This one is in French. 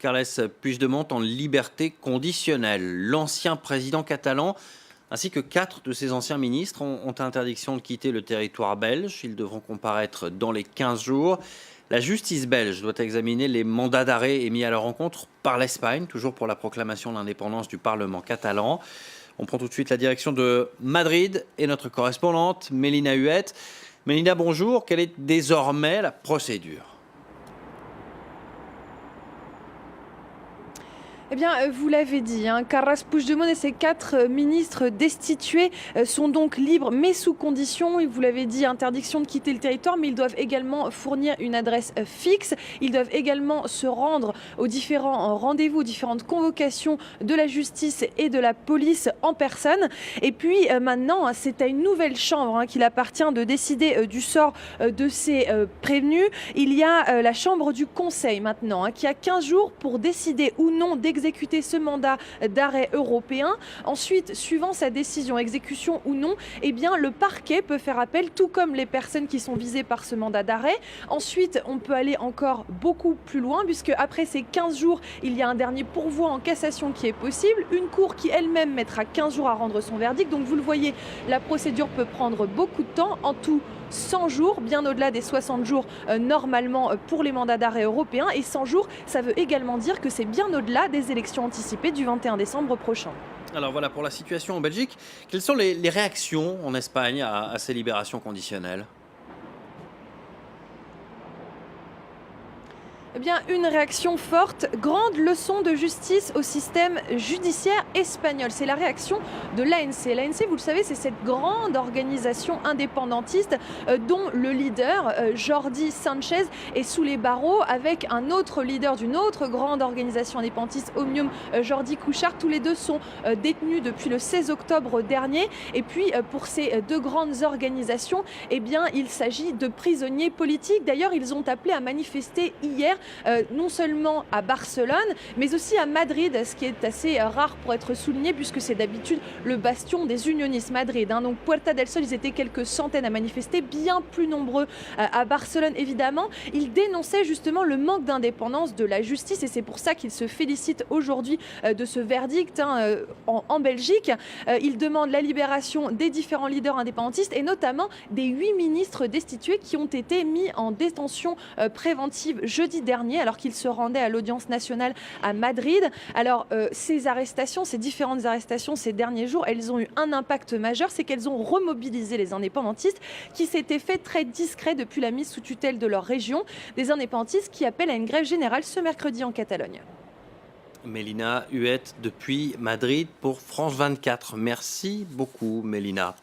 Carles Puigdemont en liberté conditionnelle. L'ancien président catalan ainsi que 4 de ses anciens ministres ont interdiction de quitter le territoire belge. Ils devront comparaître dans les 15 jours. La justice belge doit examiner les mandats d'arrêt émis à leur encontre par l'Espagne, toujours pour la proclamation de l'indépendance du Parlement catalan. On prend tout de suite la direction de Madrid et notre correspondante Mélina Huette. Mélina, bonjour. Quelle est désormais la procédure ? Eh bien, vous l'avez dit, Carles Puigdemont et ses 4 ministres destitués sont donc libres, mais sous condition. Vous l'avez dit, interdiction de quitter le territoire, mais ils doivent également fournir une adresse fixe. Ils doivent également se rendre aux différents rendez-vous, aux différentes convocations de la justice et de la police en personne. Et puis maintenant, c'est à une nouvelle chambre qu'il appartient de décider du sort de ces prévenus. Il y a la chambre du Conseil maintenant, qui a 15 jours pour décider ou non d'exécuter ce mandat d'arrêt européen. Ensuite, suivant sa décision, exécution ou non, eh bien, le parquet peut faire appel, tout comme les personnes qui sont visées par ce mandat d'arrêt. Ensuite, on peut aller encore beaucoup plus loin, puisque après ces 15 jours, il y a un dernier pourvoi en cassation qui est possible. Une cour qui elle-même mettra 15 jours à rendre son verdict. Donc, vous le voyez, la procédure peut prendre beaucoup de temps. En tout, 100 jours, bien au-delà des 60 jours normalement pour les mandats d'arrêt européens. Et 100 jours, ça veut également dire que c'est bien au-delà des élections anticipées du 21 décembre prochain. Alors voilà pour la situation en Belgique. Quelles sont les réactions en Espagne à ces libérations conditionnelles ? Eh bien, une réaction forte, grande leçon de justice au système judiciaire espagnol. C'est la réaction de l'ANC. L'ANC, vous le savez, c'est cette grande organisation indépendantiste dont le leader, Jordi Sánchez, est sous les barreaux avec un autre leader d'une autre grande organisation indépendantiste, Òmnium, Jordi Cuixart. Tous les deux sont détenus depuis le 16 octobre dernier. Et puis, pour ces 2 grandes organisations, eh bien, il s'agit de prisonniers politiques. D'ailleurs, ils ont appelé à manifester hier, non seulement à Barcelone, mais aussi à Madrid, ce qui est assez rare pour être souligné, puisque c'est d'habitude le bastion des unionistes, Madrid. Donc Puerta del Sol, ils étaient quelques centaines à manifester, bien plus nombreux à Barcelone, évidemment. Ils dénonçaient justement le manque d'indépendance de la justice, et c'est pour ça qu'ils se félicitent aujourd'hui de ce verdict en Belgique. Ils demandent la libération des différents leaders indépendantistes, et notamment des 8 ministres destitués qui ont été mis en détention préventive jeudi dernier, alors qu'ils se rendaient à l'audience nationale à Madrid. Alors, ces différentes arrestations ces derniers jours, elles ont eu un impact majeur, c'est qu'elles ont remobilisé les indépendantistes qui s'étaient fait très discrets depuis la mise sous tutelle de leur région. Des indépendantistes qui appellent à une grève générale ce mercredi en Catalogne. Mélina Huette depuis Madrid pour France 24. Merci beaucoup, Mélina.